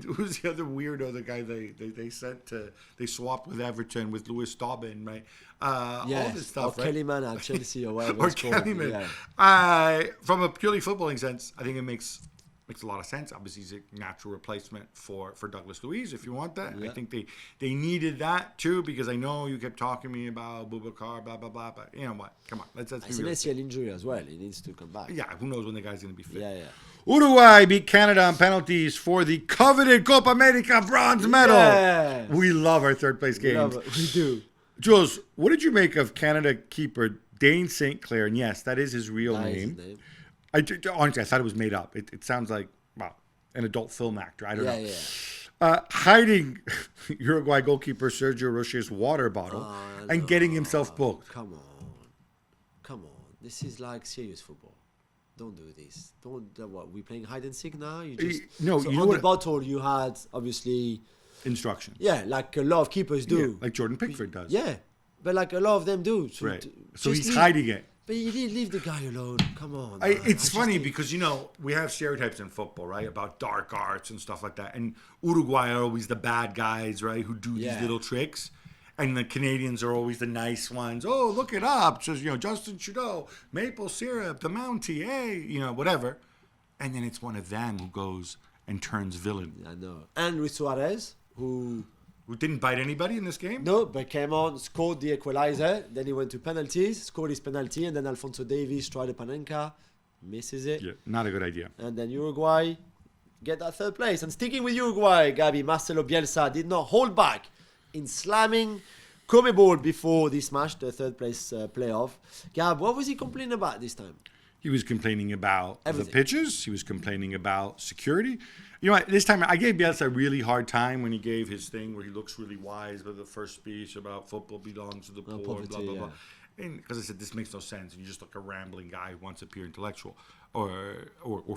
A: who's the other weirdo? The guy they sent to... They swapped with Everton with Lewis Dobbin, right? All this stuff,
B: or
A: right?
B: Kellyman at Chelsea or whatever
A: or
B: it's called.
A: Kellyman. From a purely footballing sense, I think it makes a lot of sense. Obviously, he's a natural replacement for Douglas Luiz, if you want that. Yeah. I think they needed that, too, because I know you kept talking to me about Boubacar, blah, blah, blah. But you know what? Come on. Let's
B: it's an ACL injury as well. He needs to come back.
A: Yeah, who knows when the guy's going to be fit.
B: Yeah.
A: Uruguay beat Canada on penalties for the coveted Copa America bronze medal.
B: Yes.
A: We love our third-place games.
B: We do.
A: Jules, what did you make of Canada keeper Dane St. Clair? And yes, that is his real name. Honestly, I thought it was made up. It sounds like, an adult film actor. I don't know. Yeah. Hiding Uruguay goalkeeper Sergio Rocher's water bottle and getting himself booked.
B: Come on. This is like serious football. Don't do this. What, we playing hide and seek now? On the bottle you had, obviously...
A: Instructions.
B: Yeah, like a lot of keepers do.
A: Yeah, like Jordan Pickford does.
B: Yeah, but like a lot of them do. So
A: right. So he's hiding it.
B: But you didn't leave the guy alone. Come on.
A: It's funny because, we have stereotypes in football, right? About dark arts and stuff like that. And Uruguay are always the bad guys, right? Who do these little tricks. And the Canadians are always the nice ones. Oh, look it up. Just, Justin Trudeau, maple syrup, the Mountie, whatever. And then it's one of them who goes and turns villain.
B: I know. And Luis Suarez, who
A: didn't bite anybody in this game?
B: No, but came on, scored the equalizer. Then he went to penalties, scored his penalty, and then Alphonso Davies tried a Panenka, misses it.
A: Yeah, not a good idea.
B: And then Uruguay get that third place. And sticking with Uruguay, Gabi, Marcelo Bielsa did not hold back in slamming Comebol before this match, the third place playoff. Gab, what was he complaining about this time?
A: He was complaining about
B: everything.
A: The pitches. He was complaining about security. You know what? This time I gave Bielsa a really hard time when he gave his thing where he looks really wise with the first speech about football belongs to the poor,
B: poverty,
A: blah, blah, blah. And because I said, this makes no sense. And you're just like a rambling guy who wants to appear intellectual. Or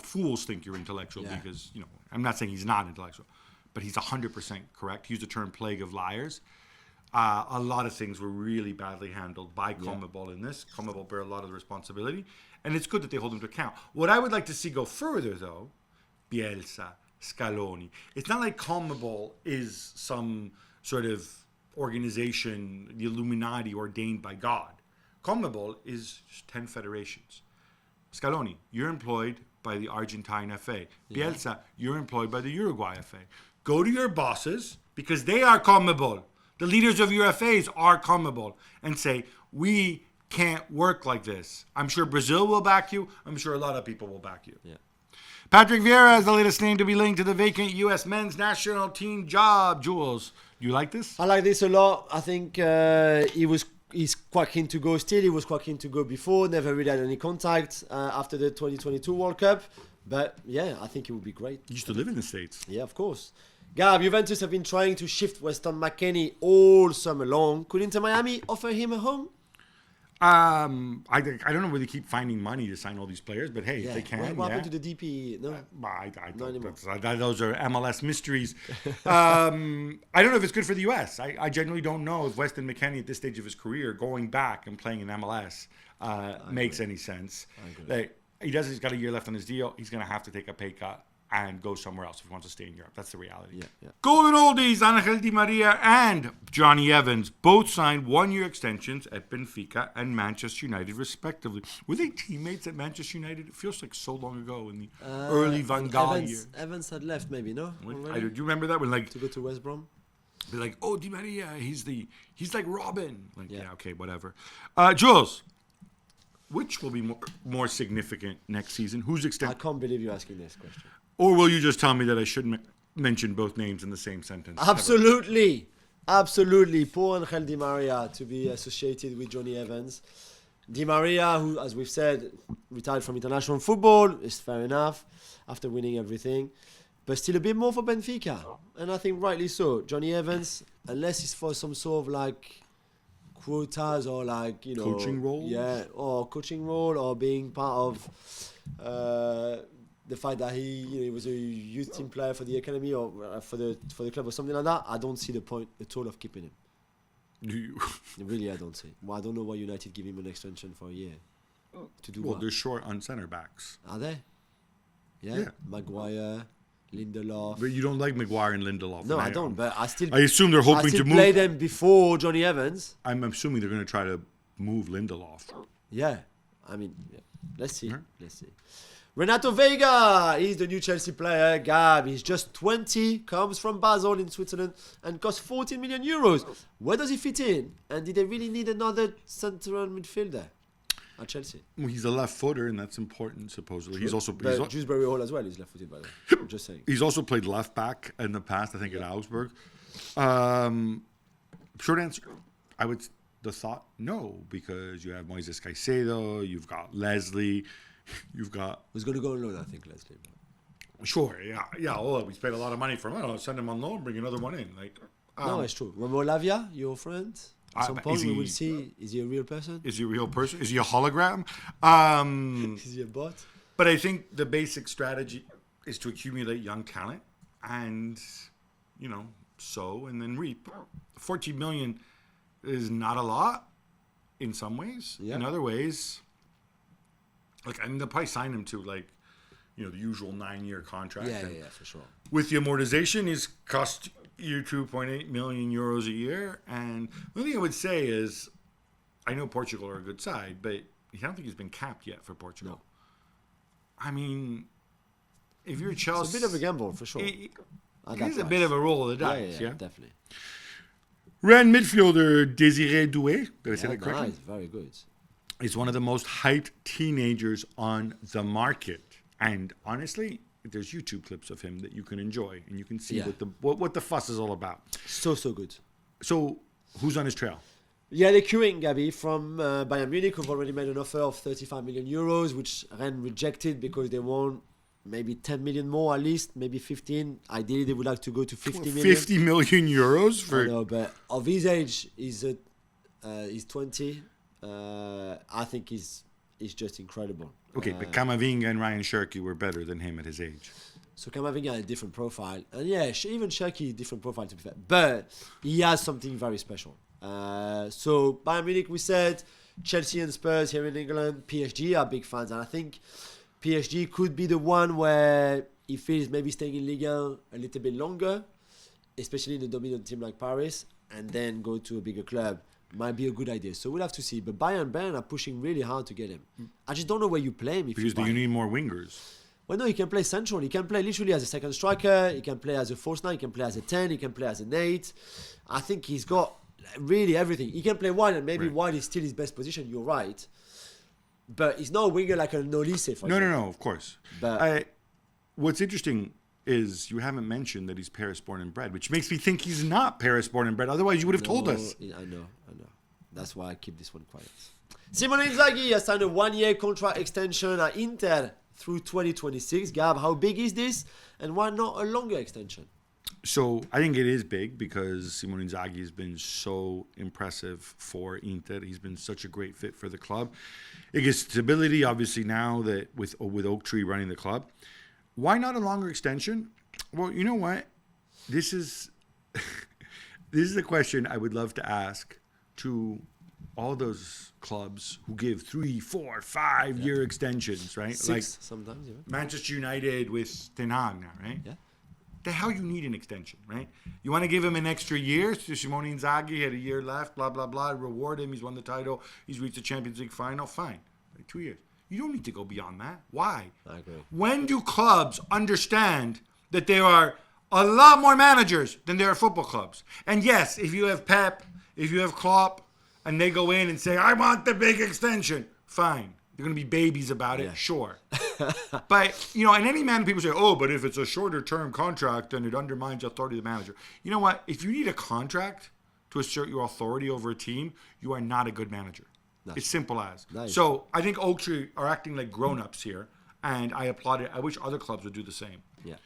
A: fools think you're intellectual because, I'm not saying he's not intellectual. But he's 100% correct. He used the term plague of liars. A lot of things were really badly handled by Comebol in this. Comebol bear a lot of the responsibility. And it's good that they hold him to account. What I would like to see go further, though, Bielsa, Scaloni. It's not like Comebol is some sort of organization, the Illuminati ordained by God. Comebol is just 10 federations. Scaloni, you're employed by the Argentine FA. Bielsa, you're employed by the Uruguay FA. Go to your bosses, because they are Comebol. The leaders of your FAs are Comebol. And say, we can't work like this. I'm sure Brazil will back you. I'm sure a lot of people will back you.
B: Yeah.
A: Patrick Vieira is the latest name to be linked to the vacant U.S. men's national team job. Jules, you like this?
B: I like this a lot. I think he was he's quite keen to go still. He was quite keen to go before. Never really had any contact after the 2022 World Cup. But yeah, I think it would be great.
A: He used to live in the States.
B: Yeah, of course. Gab, Juventus have been trying to shift Weston McKennie all summer long. Could Inter Miami offer him a home?
A: I don't know where they keep finding money to sign all these players, but hey, if they can.
B: What happened to the DP? No,
A: I
B: not anymore.
A: those are MLS mysteries. I don't know if it's good for the U.S. I genuinely don't know if Weston McKennie at this stage of his career going back and playing in MLS makes any sense. Like, he's got a year left on his deal. He's going to have to take a pay cut and go somewhere else if he wants to stay in Europe. That's the reality.
B: Yeah.
A: Golden Oldies, Angel Di Maria and Johnny Evans both signed one-year extensions at Benfica and Manchester United, respectively. Were they teammates at Manchester United? It feels like so long ago in the early Van Gaal year.
B: Evans had left, maybe, no?
A: Do you remember that? When
B: to go to West Brom?
A: Be like, oh, Di Maria, he's like Robin. Like, yeah okay, whatever. Jules, which will be more significant next season? Who's extended?
B: I can't believe you're asking this question.
A: Or will you just tell me that I shouldn't mention both names in the same sentence?
B: Absolutely. Absolutely. Poor Angel Di Maria to be associated with Johnny Evans. Di Maria, who, as we've said, retired from international football, is fair enough after winning everything. But still a bit more for Benfica. And I think rightly so. Johnny Evans, unless it's for some sort of like quotas or like,
A: coaching role?
B: Yeah, or coaching role or being part of... the fact that he was a youth team player for the academy or for the club or something like that, I don't see the point at all of keeping him.
A: Do you?
B: Really, I don't see. Well, I don't know why United give him an extension for a year. To do
A: well,
B: what?
A: they're short on centre backs.
B: Are they? Yeah. Maguire, Lindelof.
A: But you don't like Maguire and Lindelof.
B: No, I don't. But I
A: assume they're hoping to move.
B: Play them before Johnny Evans.
A: I'm assuming they're going to try to move Lindelof.
B: Yeah, I mean, let's see.
A: Right.
B: Let's see. Renato Vega, he's the new Chelsea player. Gab, he's just 20, comes from Basel in Switzerland and costs 14 million euros. Where does he fit in? And did they really need another central midfielder at Chelsea?
A: Well, he's a left footer, and that's important, supposedly.
B: True.
A: He's also...
B: Dewsbury Hall as well, he's left footed, by the way. I'm just saying.
A: He's also played left back in the past, I think, at Augsburg. Short answer, the thought, no, because you have Moises Caicedo, you've got Leslie... You've got...
B: Who's going to go on loan, I think, Leslie.
A: Sure, yeah. Oh, we spent a lot of money for him. I'll send him on loan, bring another one in.
B: No, it's true. Romo Lavia, your friend. At some point, we will see. Is he a real person?
A: Is he a real person? Is he a hologram?
B: Is he a bot?
A: But I think the basic strategy is to accumulate young talent and, sow and then reap. 14 million is not a lot in some ways. Yeah. In other ways... they'll probably sign him to the usual 9-year contract.
B: Yeah, for sure.
A: With the amortization, he's cost you 2.8 million euros a year. And the only thing I would say is, I know Portugal are a good side, but I don't think he's been capped yet for Portugal. No. I mean, if you're Chelsea,
B: it's a bit of a gamble for sure.
A: It is a bit of a roll of the dice. Yeah,
B: definitely.
A: Ren midfielder Désiré Doué. Did I say that correctly?
B: Nice, very good.
A: Is one of the most hyped teenagers on the market. And honestly, there's YouTube clips of him that you can enjoy and you can see what the fuss is all about.
B: So good.
A: So, who's on his trail?
B: Yeah, they're queuing Gabi from Bayern Munich, who've already made an offer of 35 million euros, which Rennes rejected because they want maybe 10 million more at least, maybe 15. Ideally, they would like to go to 50 million.
A: 50 million euros? For...
B: I know, but of his age, he's 20. I think he's just incredible.
A: Okay, but Camavinga and Ryan Cherky were better than him at his age.
B: So Camavinga had a different profile. And even Cherky, different profile to be fair. But he has something very special. So Bayern Munich, we said, Chelsea and Spurs here in England, PSG are big fans. And I think PSG could be the one where he feels maybe staying in Ligue 1 a little bit longer, especially in a dominant team like Paris, and then go to a bigger club. Might be a good idea. So we'll have to see. But Bayern are pushing really hard to get him. I just don't know where you play him.
A: Because you need more wingers.
B: Well, no, he can play central. He can play literally as a second striker. He can play as a false 9. He can play as a 10. He can play as an 8. I think he's got really everything. He can play wide, and maybe wide is still his best position. You're right. But he's not a winger like a Nolise, for example.
A: No, of course. But what's interesting is you haven't mentioned that he's Paris born and bred, which makes me think he's not Paris born and bred. Otherwise, you would have told us.
B: I know. That's why I keep this one quiet. Simone Inzaghi has signed a 1-year contract extension at Inter through 2026. Gab, how big is this? And why not a longer extension?
A: So I think it is big because Simone Inzaghi has been so impressive for Inter. He's been such a great fit for the club. It gives stability, obviously, now that with Oak Tree running the club. Why not a longer extension? Well, you know what? This is this is a question I would love to ask to all those clubs who give 3, 4, 5-year extensions, right?
B: 6
A: like
B: sometimes, yeah.
A: Manchester United with Ten Hag now, right?
B: Yeah.
A: The hell you need an extension, right? You want to give him an extra year? So Simone Inzaghi had a year left, blah, blah, blah. Reward him. He's won the title. He's reached the Champions League final. Fine. Like 2 years. You don't need to go beyond that. Why?
B: I agree.
A: When do clubs understand that there are a lot more managers than there are football clubs? And yes, if you have Pep, if you have Klopp, and they go in and say, I want the big extension, fine. They're going to be babies about it, sure. But, and any man, people say, oh, but if it's a shorter term contract, then it undermines the authority of the manager. You know what? If you need a contract to assert your authority over a team, you are not a good manager. It's simple as.
B: Nice.
A: So I think Oak Tree are acting like grown-ups here, and I applaud it. I wish other clubs would do the same.
B: Yeah.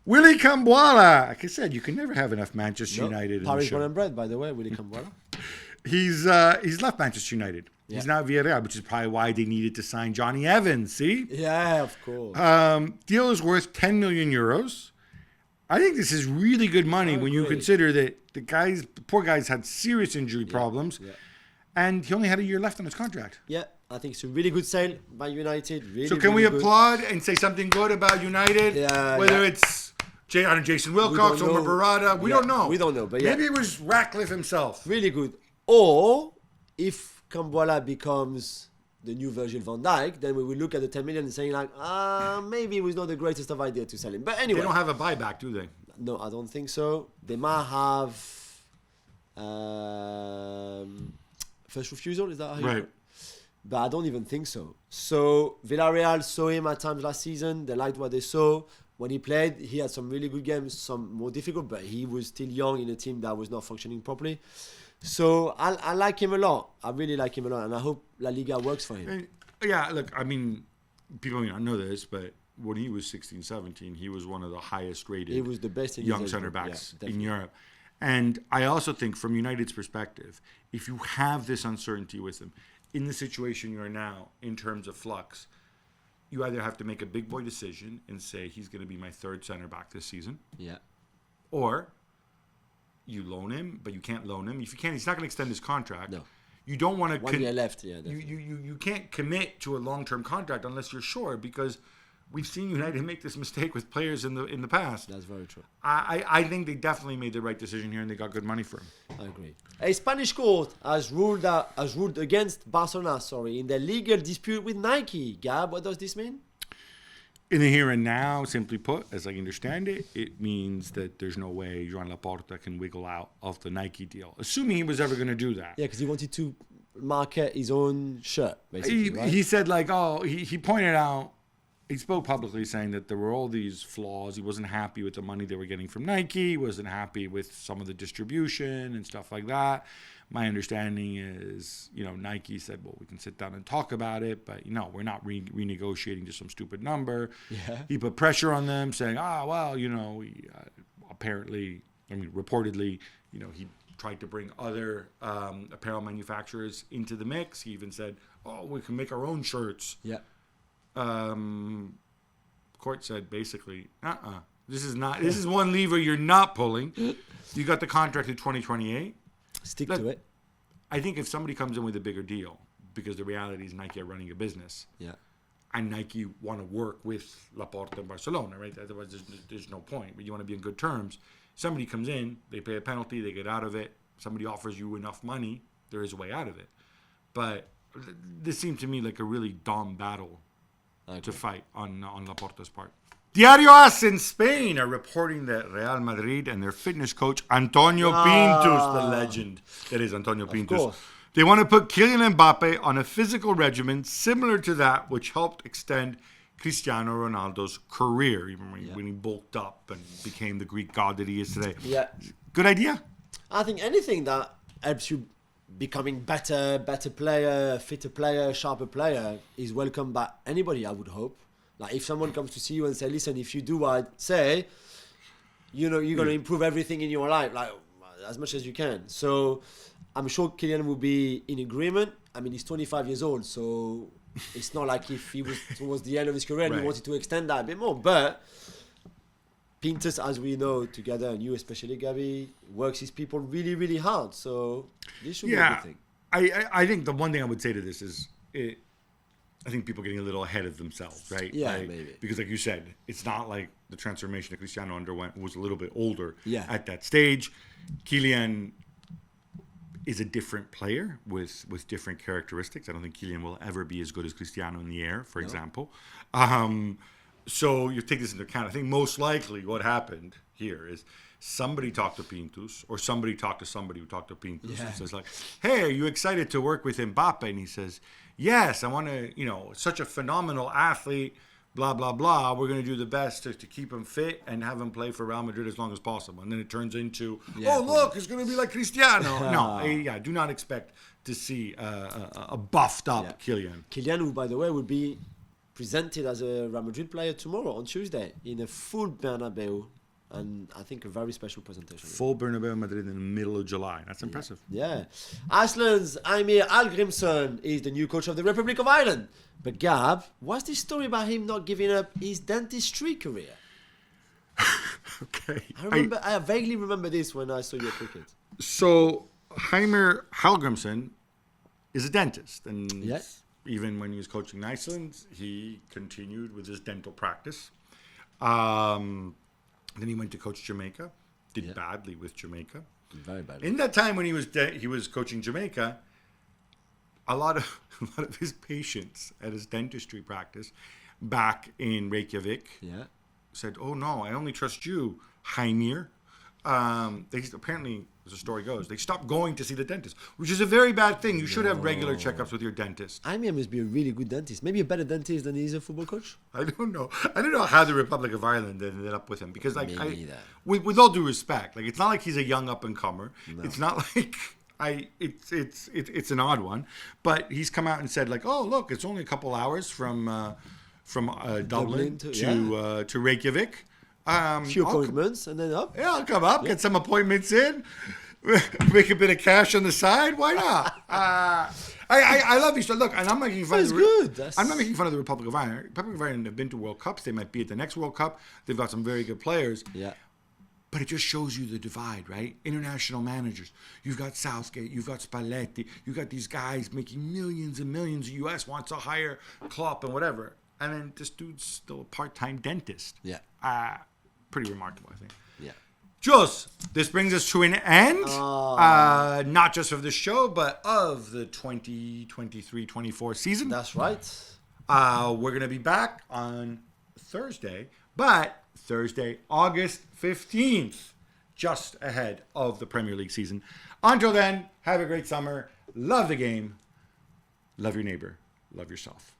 A: Willy Cambuala. Like I said, you can never have enough Manchester United in the
B: Paris
A: show.
B: born and bred, by the way, Willy Cambuala.
A: He's left Manchester United.
B: Yeah.
A: He's now at Villarreal, which is probably why they needed to sign Johnny Evans. See?
B: Yeah, of course.
A: Deal is worth 10 million euros. I think this is really good money when you consider that the poor guy's had serious injury problems, and he only had a year left on his contract.
B: Yeah, I think it's a really good sale by United. Really,
A: So can we
B: really good.
A: applaud and say something good about United?
B: Yeah,
A: Whether it's Jason Wilcox or Barada, we don't know.
B: We don't know, but
A: maybe it was Ratcliffe himself.
B: Really good. Or if Cambuala becomes the new Virgil van Dijk, then we will look at the 10 million and saying like, maybe it was not the greatest of idea to sell him. But anyway,
A: They don't have a buyback, do they?
B: no, I don't think so. They might have first refusal. Is that how you
A: Right.
B: But I don't even think so. So Villarreal saw him at times last season. They liked what they saw. When he played, he had some really good games, some more difficult, but he was still young in a team that was not functioning properly. So I like him a lot. I really like him a lot, and I hope La Liga works for him.
A: And, yeah, look, I mean, people may not know this, but when he was 16, 17, he was one of the highest rated
B: He was the best in
A: young
B: his age
A: center
B: group.
A: backs
B: Yeah,
A: in
B: definitely.
A: Europe. And I also think from United's perspective, if you have this uncertainty with him, in the situation you're now, in terms of flux, you either have to make a big boy decision and say he's going to be my third center back this season,
B: Yeah.
A: or you loan him, but you can't loan him. If you can't, he's not going to extend his contract.
B: No.
A: You don't want to.
B: 1 year left. Yeah.
A: You can't commit to a long-term contract unless you're sure, because we've seen United make this mistake with players in the past.
B: That's very true.
A: I think they definitely made the right decision here, and they got good money for him.
B: I agree. A Spanish court has ruled against Barcelona, in their legal dispute with Nike. Gab, what does this mean?
A: In the here and now, simply put, as I understand it, it means that there's no way Joan Laporta can wiggle out of the Nike deal, assuming he was ever going to do that.
B: Yeah, because he wanted to market his own shirt, basically, right?
A: He said, he pointed out, he spoke publicly saying that there were all these flaws. He wasn't happy with the money they were getting from Nike. He wasn't happy with some of the distribution and stuff like that. My understanding is, Nike said, well, we can sit down and talk about it, but, we're not renegotiating just some stupid number.
B: Yeah.
A: He put pressure on them saying, reportedly, he tried to bring other apparel manufacturers into the mix. He even said, we can make our own shirts.
B: Yeah.
A: Court said basically, this is one lever you're not pulling. You got the contract in 2028.
B: Stick to it.
A: I think if somebody comes in with a bigger deal, because the reality is Nike are running a business,
B: Yeah.
A: and Nike want to work with Laporta and Barcelona, right? Otherwise, there's no point. But you want to be on good terms. Somebody comes in, they pay a penalty, they get out of it. Somebody offers you enough money, there is a way out of it. But this seemed to me like a really dumb battle to fight on Laporta's part. Diario AS in Spain are reporting that Real Madrid and their fitness coach Antonio Pintus, the legend that is Antonio Pintus,
B: course.
A: they want to put Kylian Mbappe on a physical regimen similar to that which helped extend Cristiano Ronaldo's career, even when he bulked up and became the Greek god that he is today.
B: Yeah.
A: Good idea?
B: I think anything that helps you becoming better player, fitter player, sharper player is welcome by anybody, I would hope. Like if someone comes to see you and say, listen, if you do what I say, you know, you're going to improve everything in your life, like as much as you can. So I'm sure Kylian will be in agreement. I mean, he's 25 years old, so it's not like if he was towards the end of his career and he wanted to extend that a bit more. But Pintus, as we know together, and you especially, Gabi, works his people really, really hard. So this should be a good thing.
A: I think the one thing I would say to this is, I think people are getting a little ahead of themselves, right?
B: Yeah, maybe.
A: Because like you said, it's not like the transformation that Cristiano underwent was a little bit older at that stage. Kylian is a different player with different characteristics. I don't think Kylian will ever be as good as Cristiano in the air, for example. So you take this into account. I think most likely what happened here is somebody talked to Pintus, or somebody talked to somebody who talked to Pintus and says like, hey, are you excited to work with Mbappe? And he says, yes, I want to, such a phenomenal athlete, blah, blah, blah. We're going to do the best to keep him fit and have him play for Real Madrid as long as possible. And then it turns into, look, it's going to be like Cristiano. No, do not expect to see a buffed up Kylian.
B: Kylian, who, by the way, will be presented as a Real Madrid player tomorrow on Tuesday in a full Bernabeu. And I think a very special presentation.
A: Full Bernabeu Madrid in the middle of July. That's impressive.
B: Yeah. Iceland's Amir Algrimsson is the new coach of the Republic of Ireland. But Gab, what's this story about him not giving up his dentistry career?
A: Okay.
B: I vaguely remember this when I saw you at cricket.
A: So, Heimir Hallgrímsson is a dentist. And even when he was coaching Iceland, he continued with his dental practice. Then he went to coach Jamaica. Did badly with Jamaica.
B: Very badly.
A: In that time when he was coaching Jamaica, a lot of his patients at his dentistry practice back in Reykjavik said, "Oh no, I only trust you, Heimir." They apparently, as the story goes, they stopped going to see the dentist, which is a very bad thing. You should have regular checkups with your dentist.
B: Amir must be a really good dentist. Maybe a better dentist than he is a football coach.
A: I don't know. I don't know how the Republic of Ireland ended up with him, because with all due respect, like it's not like he's a young up and comer. No. It's not like it's an odd one, but he's come out and said like, oh look, it's only a couple hours from Dublin to Reykjavik.
B: Few appointments and then up.
A: Yeah, I'll come up, get some appointments in, make a bit of cash on the side. Why not? I love you. So look, and I'm making fun. I'm not making fun of the Republic of Ireland. Republic of Ireland have been to World Cups. They might be at the next World Cup. They've got some very good players.
B: Yeah.
A: But it just shows you the divide, right? International managers. You've got Southgate. You've got Spalletti. You've got these guys making millions and millions. The U.S. wants to hire Klopp and whatever. And then this dude's still a part-time dentist.
B: Yeah.
A: Pretty remarkable, I think.
B: Yeah.
A: Jules, this brings us to an end, not just of the show, but of the 2023-24 season.
B: That's right.
A: We're going to be back on Thursday, but Thursday, August 15th, just ahead of the Premier League season. Until then, have a great summer. Love the game. Love your neighbor. Love yourself.